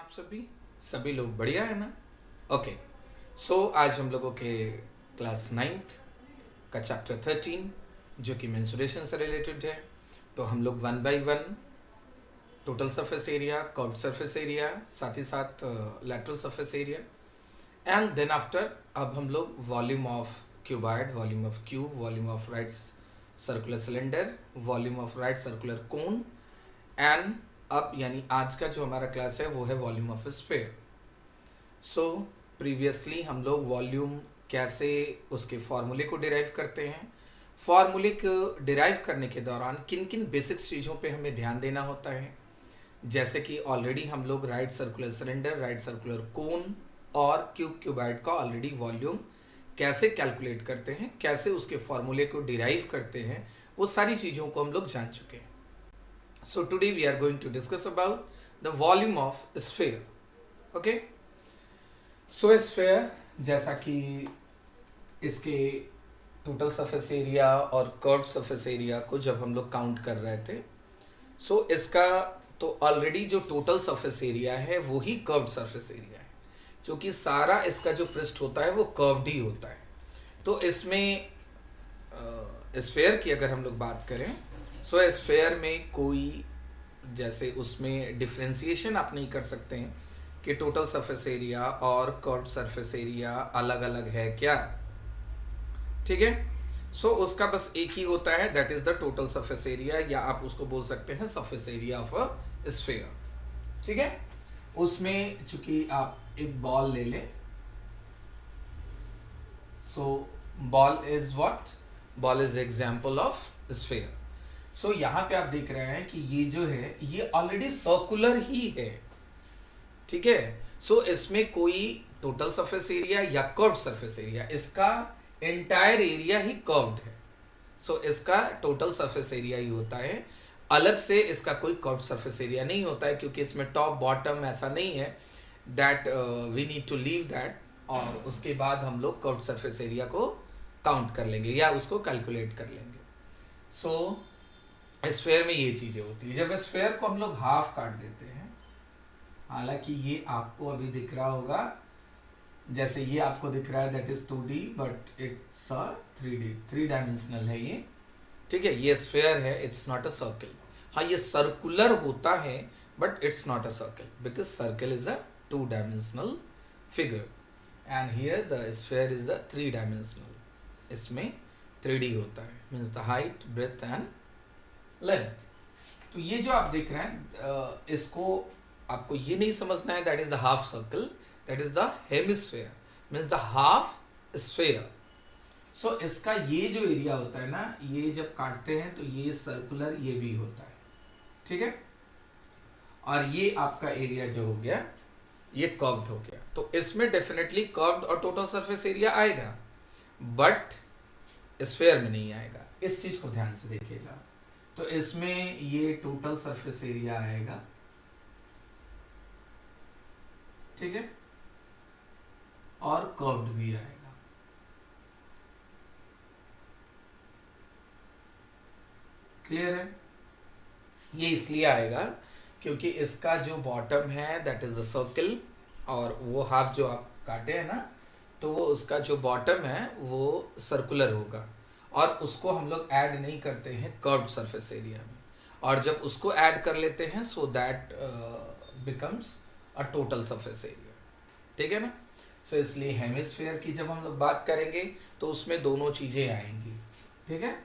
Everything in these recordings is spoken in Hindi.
आप सभी लोग बढ़िया है ना। ओके, सो आज हम लोगों के क्लास नाइन्थ का चैप्टर 13 जो कि मेंसुरेशन से रिलेटेड है। तो हम लोग one by one total surface area, curved surface area, साथ ही साथ lateral surface area and then after अब हम लोग volume of cuboid, volume of cube, volume of right circular cylinder, volume of right circular cone and अब यानी आज का जो हमारा क्लास है वो है volume of sphere. So previously हम लोग वॉल्यूम कैसे उसके फॉर्मूले को डिराइव करते हैं, फॉर्मूले को डिराइव करने के दौरान किन किन बेसिक चीज़ों पे हमें ध्यान देना होता है, जैसे कि ऑलरेडी हम लोग right circular cylinder, right circular कोन और क्यूबॉइड का ऑलरेडी वॉल्यूम कैसे कैलकुलेट करते हैं, कैसे उसके फॉर्मूले को डिराइव करते हैं, वो सारी चीज़ों को हम लोग जान चुके हैं। So today we are going to discuss about the volume of sphere. Okay? So sphere जैसा कि इसके टोटल सरफेस एरिया और कर्व सरफेस एरिया को जब हम लोग काउंट कर रहे थे, सो इसका तो ऑलरेडी जो टोटल सरफेस एरिया है वो ही कर्व्ड सरफेस एरिया है, क्योंकि सारा इसका जो पृष्ठ होता है वो कर्व्ड ही होता है। तो इसमें स्फेयर की अगर हम लोग बात करें, सो स्फेयर में कोई जैसे उसमें डिफ्रेंसिएशन आप नहीं कर सकते हैं कि टोटल सरफेस एरिया और कर्व्ड सरफेस एरिया अलग अलग है क्या, ठीक है। सो उसका बस एक ही होता है, that is the total surface area, या आप उसको बोल सकते हैं surface area of a sphere, ठीक है। उसमें चूंकि आप एक बॉल ले लें, so ball is what, ball is example of sphere. So यहाँ पे आप देख रहे हैं कि ये जो है ये ऑलरेडी सर्कुलर ही है, ठीक है। सो इसमें कोई टोटल सरफेस एरिया या कर्व्ड सरफेस एरिया, इसका एंटायर एरिया ही कर्व्ड है। सो इसका टोटल सरफेस एरिया ही होता है, अलग से इसका कोई कर्व्ड सरफेस एरिया नहीं होता है, क्योंकि इसमें टॉप बॉटम ऐसा नहीं है that we need to leave that और उसके बाद हम लोग कर्व्ड सरफेस एरिया को काउंट कर लेंगे या उसको कैलकुलेट कर लेंगे। सो स्फेयर में ये चीज़ें होती है। जब स्फेयर को हम लोग हाफ काट देते हैं, हालांकि ये आपको अभी दिख रहा होगा, जैसे ये आपको दिख रहा है that is 2D but it's a 3D, 3 dimensional है ये, ठीक है। ये स्फेयर है, इट्स नॉट अ सर्कल। हाँ, ये सर्कुलर होता है but it's not a circle because circle is a 2 dimensional figure and here the sphere is the 3 dimensional. इसमें 3D होता है, means the height, breadth and length. तो ये जो आप देख रहे हैं, इसको आपको ये नहीं समझना है that is the half circle, that is the hemisphere, means the half sphere. So इसका ये जो एरिया होता है ना, ये जब काटते हैं तो ये सर्कुलर ये भी होता है, ठीक है। और ये आपका एरिया जो हो गया ये कर्व्ड हो गया, तो इसमें डेफिनेटली कर्व्ड और टोटल सरफेस एरिया आएगा बट स्फेयर में नहीं आएगा। इस चीज को ध्यान से देखिएगा। तो इसमें ये टोटल सरफेस एरिया आएगा, ठीक है, और कर्व्ड भी आएगा। क्लियर है? ये इसलिए आएगा क्योंकि इसका जो बॉटम है दैट इज द सर्कल, और वो हाफ जो आप काटे हैं ना, तो वो उसका जो बॉटम है वो सर्कुलर होगा और उसको हम लोग ऐड नहीं करते हैं कर्व्ड सरफेस एरिया में, और जब उसको ऐड कर लेते हैं so that becomes a total surface area, ठीक है ना। सो इसलिए हेमिस्फीयर की जब हम लोग बात करेंगे तो उसमें दोनों चीजें आएंगी, ठीक है।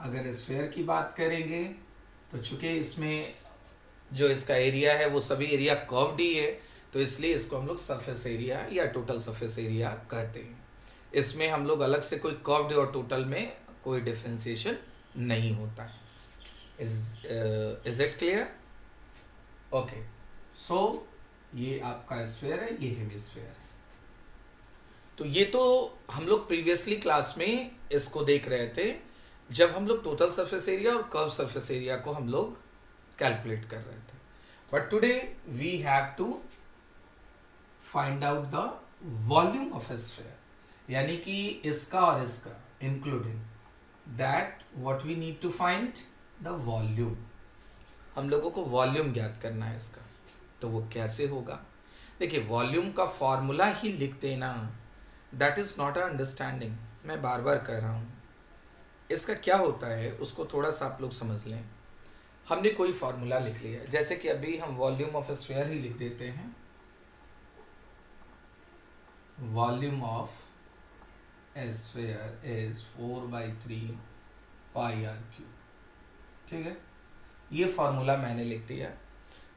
अगर स्फेयर की बात करेंगे तो चूंकि इसमें जो इसका एरिया है वो सभी एरिया कर्व्ड ही है, तो इसलिए इसको हम लोग सरफेस एरिया या टोटल सरफेस एरिया कहते हैं। इसमें हम लोग अलग से कोई कर्व्ड और टोटल में कोई डिफरेंशिएशन नहीं होता है। Is it clear? ओके, सो ये आपका स्फेयर है, ये हेमिस्फेयर है। तो ये तो हम लोग प्रीवियसली क्लास में इसको देख रहे थे जब हम लोग टोटल सरफेस एरिया और कर्व सरफेस एरिया को हम लोग कैलकुलेट कर रहे थे। But today we have to find out the volume of a sphere, यानी कि इसका और इसका including that what we need to find the volume. हम लोगों को वॉल्यूम ज्ञात करना है इसका। तो वो कैसे होगा? देखिए, वॉल्यूम का फॉर्मूला ही लिख देना, that is not a understanding. मैं बार बार कह रहा हूँ, इसका क्या होता है उसको थोड़ा सा आप लोग समझ लें। हमने कोई फार्मूला लिख लिया, जैसे कि अभी हम वॉल्यूम ऑफ स्फीयर ही लिख देते हैं, volume of sphere is 4/3 pi r cube. ठीक है, ये फार्मूला मैंने लिख दिया।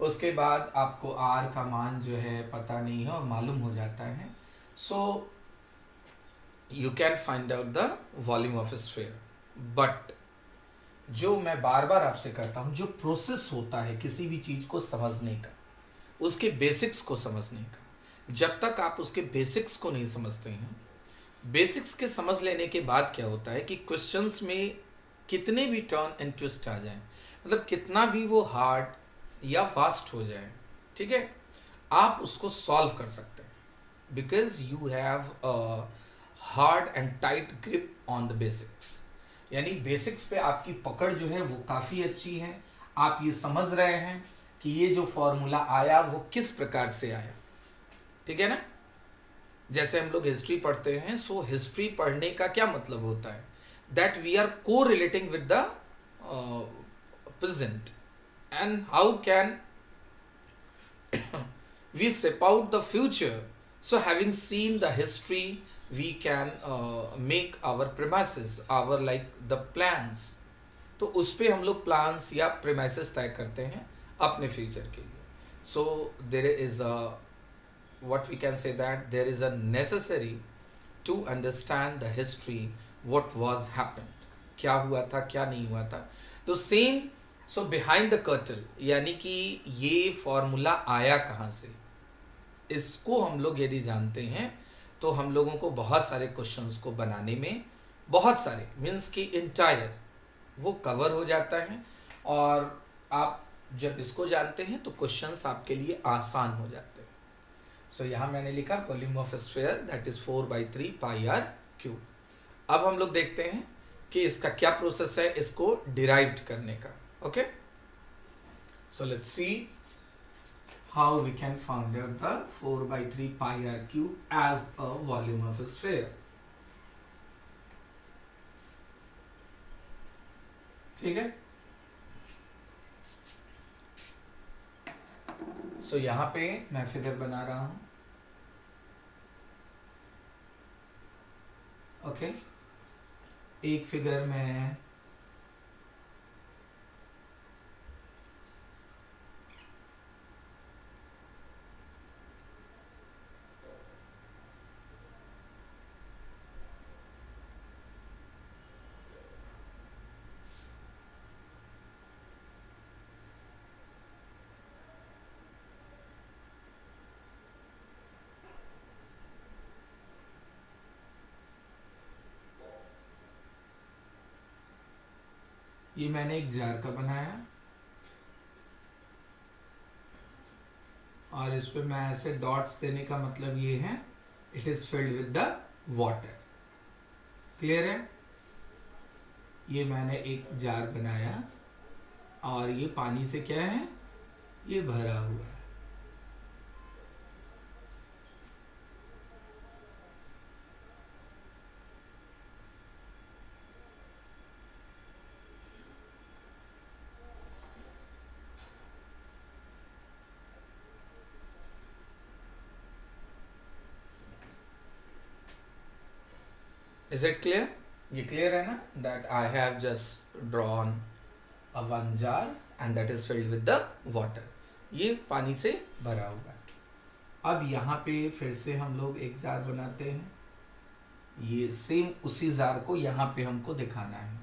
उसके बाद आपको आर का मान जो है पता नहीं है और मालूम हो जाता है, so you can find out the volume of sphere. But जो मैं बार बार आपसे कहता हूँ, जो प्रोसेस होता है किसी भी चीज़ को समझने का, उसके बेसिक्स को समझने का, जब तक आप उसके बेसिक्स को नहीं समझते हैं, बेसिक्स के समझ लेने के बाद क्या होता है कि क्वेश्चंस में कितने भी टर्न एंड ट्विस्ट आ जाएं, मतलब कितना भी वो हार्ड या फास्ट हो जाए, ठीक है, आप उसको सॉल्व कर सकते हैं, because you have a hard and tight grip on the basics. यानी बेसिक्स पे आपकी पकड़ जो है वो काफ़ी अच्छी है। आप ये समझ रहे हैं कि ये जो फॉर्मूला आया वो किस प्रकार से आया, ठीक है ना। जैसे हम लोग हिस्ट्री पढ़ते हैं, सो हिस्ट्री पढ़ने का क्या मतलब होता है, दैट वी आर को relating with the present, and how can we step out the future. So having seen the history, we can make our premises, our like the plans. तो उस पे हम लोग प्लान्स या प्रेमाइसेस तय करते हैं अपने फ्यूचर के लिए। So there is a what we can say that there is a necessary to understand the history, what was happened, क्या हुआ था क्या नहीं हुआ था। तो same, so behind the curtail, यानी कि ये फॉर्मूला आया कहाँ से, इसको हम लोग यदि जानते हैं तो हम लोगों को बहुत सारे क्वेश्चंस को बनाने में, बहुत सारे मीन्स कि इंटायर वो कवर हो जाता है, और आप जब इसको जानते हैं तो क्वेश्चंस आपके लिए आसान हो जाते हैं। सो यहाँ मैंने लिखा volume of sphere that is 4/3 pi r cube. अब हम लोग देखते हैं कि इसका क्या प्रोसेस है इसको डिराइव करने का। Okay, so let's see how we can find out the 4/3 pi r cube as a volume of a sphere. ठीक है, सो यहाँ पे मैं फिगर बना रहा हूँ। ओके, एक फिगर में ये मैंने एक जार का बनाया और इस पे मैं ऐसे डॉट्स देने का मतलब ये है, it is filled with the water. Clear है, ये मैंने एक जार बनाया और ये पानी से क्या है, ये भरा हुआ है। Is it clear? ये क्लियर है ना, that I have just drawn a one jar and that is filled with the water. ये पानी से भरा हुआ है। अब यहाँ पे फिर से हम लोग एक जार बनाते हैं, ये सेम उसी जार को यहाँ पे हमको दिखाना है।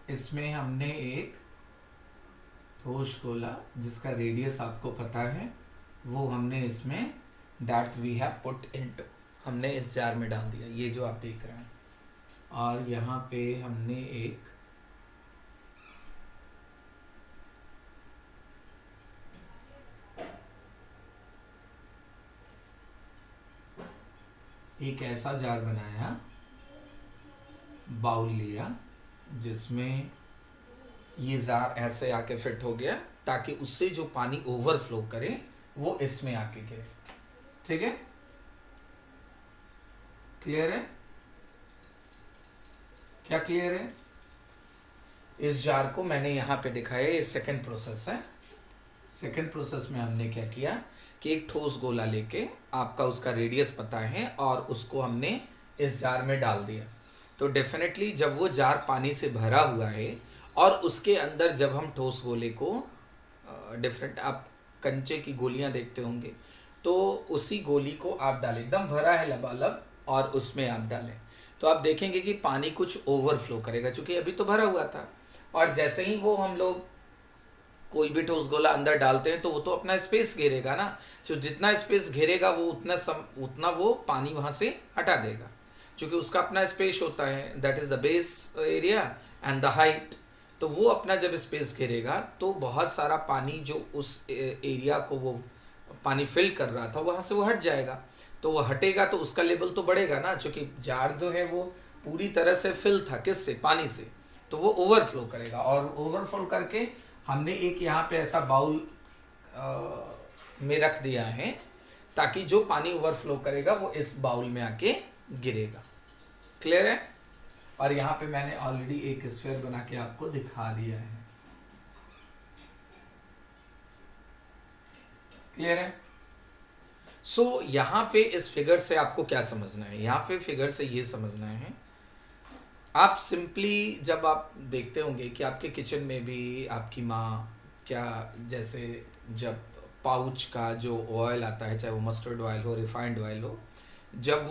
इसमें हमने एक ठोस गोला जिसका रेडियस आपको पता है, वो हमने इसमें that we have put into, हमने इस जार में डाल दिया, ये जो आप देख रहे हैं। और यहाँ पे हमने एक ऐसा जार बनाया, बाउल लिया, जिसमें ये जार ऐसे आके फिट हो गया ताकि उससे जो पानी ओवरफ्लो करे वो इसमें आके गिरे। ठीक है, क्लियर है? क्या क्लियर है? इस जार को मैंने यहाँ पे दिखाया, ये सेकंड प्रोसेस है। सेकंड प्रोसेस में हमने क्या किया कि एक ठोस गोला लेके, आपका उसका रेडियस पता है, और उसको हमने इस जार में डाल दिया। तो डेफिनेटली जब वो जार पानी से भरा हुआ है और उसके अंदर जब हम ठोस गोले को डिफरेंट, आप कंचे की गोलियां देखते होंगे, तो उसी गोली को आप डालें, एकदम भरा है लबालब, और उसमें आप डालें, तो आप देखेंगे कि पानी कुछ ओवरफ्लो करेगा, क्योंकि अभी तो भरा हुआ था। और जैसे ही वो हम लोग कोई भी ठोस गोला अंदर डालते हैं तो वो तो अपना स्पेस घेरेगा ना, जो जितना स्पेस घेरेगा वो उतना वो पानी वहाँ से हटा देगा, क्योंकि उसका अपना स्पेस होता है, that is the base area and the height. तो वो अपना जब स्पेस घेरेगा तो बहुत सारा पानी जो उस एरिया को वो पानी फिल कर रहा था वहाँ से वो हट जाएगा। तो वो हटेगा तो उसका लेवल तो बढ़ेगा ना, क्योंकि जार जो है वो पूरी तरह से फिल था, किससे? पानी से, तो वो ओवरफ्लो करेगा। और ओवरफ्लो करके हमने एक यहाँ पे ऐसा बाउल में रख दिया है ताकि जो पानी ओवरफ्लो करेगा वो इस बाउल में आके गिरेगा। क्लियर है? और यहाँ पे मैंने ऑलरेडी एक स्फीयर बना के आपको दिखा दिया है। क्लियर है? सो यहाँ पे इस फिगर से आपको क्या समझना है? यहाँ पे फिगर से ये समझना है, आप सिंपली जब आप देखते होंगे कि आपके किचन में भी आपकी माँ क्या, जैसे जब पाउच का जो ऑयल आता है, चाहे वो मस्टर्ड ऑयल हो, रिफाइंड ऑयल हो, जब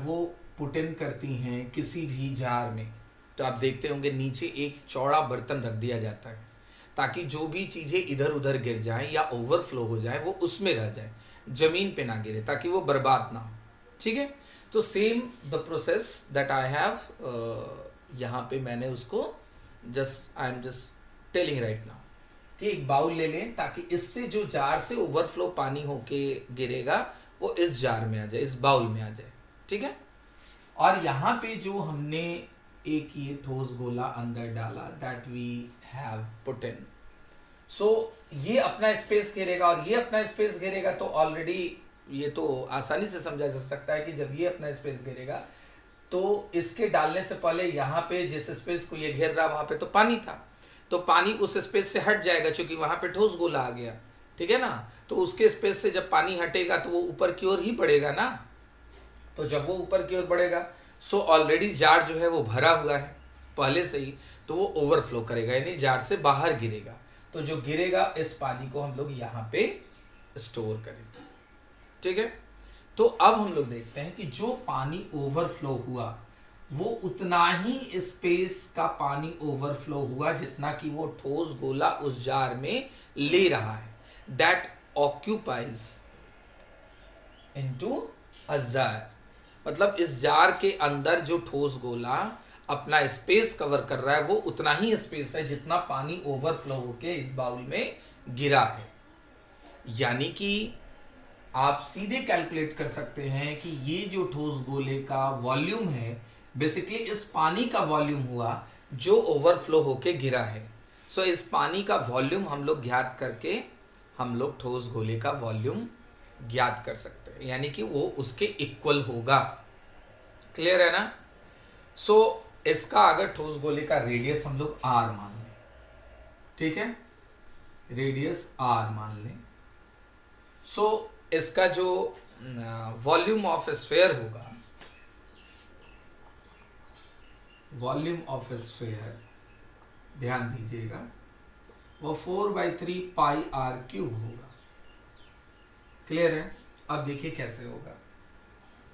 वो पुट इन करती हैं किसी भी जार में, तो आप देखते होंगे नीचे एक चौड़ा बर्तन रख दिया जाता है ताकि जो भी चीज़ें इधर उधर गिर जाएं या ओवरफ्लो हो जाए वो उसमें रह जाए, ज़मीन पे ना गिरे, ताकि वो बर्बाद ना हो। ठीक है? तो same the process that I have, यहाँ पे मैंने उसको I am just telling right now कि एक बाउल ले लें ताकि इससे जो जार से ओवरफ्लो पानी होके गिरेगा वो इस जार में आ जाए, इस बाउल में आ जाए। ठीक है? और यहाँ पे जो हमने एक ये ठोस गोला अंदर डाला, that we have put in, so ये अपना स्पेस घेरेगा और ये अपना स्पेस घेरेगा। तो ऑलरेडी ये तो आसानी से समझा जा सकता है कि जब ये अपना स्पेस घेरेगा तो इसके डालने से पहले यहाँ पे जिस स्पेस को ये घेर रहा वहाँ पे तो पानी था, तो पानी उस स्पेस से हट जाएगा क्योंकि वहाँ पे ठोस गोला आ गया। ठीक है ना? तो उसके स्पेस से जब पानी हटेगा तो वो ऊपर की ओर ही बढ़ेगा ना, तो जब वो ऊपर की ओर बढ़ेगा सो ऑलरेडी जार जो है वो भरा हुआ है पहले से ही, तो वो ओवरफ्लो करेगा, यानी जार से बाहर गिरेगा। तो जो गिरेगा इस पानी को हम लोग यहाँ पे स्टोर करेंगे। ठीक है? तो अब हम लोग देखते हैं कि जो पानी ओवरफ्लो हुआ वो उतना ही स्पेस का पानी ओवरफ्लो हुआ जितना कि वो ठोस गोला उस जार में ले रहा है, that occupies into a jar. मतलब इस जार के अंदर जो ठोस गोला अपना स्पेस कवर कर रहा है वो उतना ही स्पेस है जितना पानी ओवरफ्लो होके इस बाउल में गिरा है। यानी कि आप सीधे कैलकुलेट कर सकते हैं कि ये जो ठोस गोले का वॉल्यूम है बेसिकली इस पानी का वॉल्यूम हुआ जो ओवरफ्लो होके गिरा है। सो इस पानी का वॉल्यूम हम लोग ज्ञात करके हम लोग ठोस गोले का वॉल्यूम ज्ञात कर सकते हैं, यानी कि वो उसके इक्वल होगा। क्लियर है ना? सो इसका अगर ठोस गोले का रेडियस हम लोग r मान लें, ठीक है, रेडियस r मान लें, सो इसका जो वॉल्यूम ऑफ स्फीयर होगा, वॉल्यूम ऑफ स्फीयर ध्यान दीजिएगा, वो 4/3 पाई r क्यूब होगा। क्लियर है? अब देखिए कैसे होगा।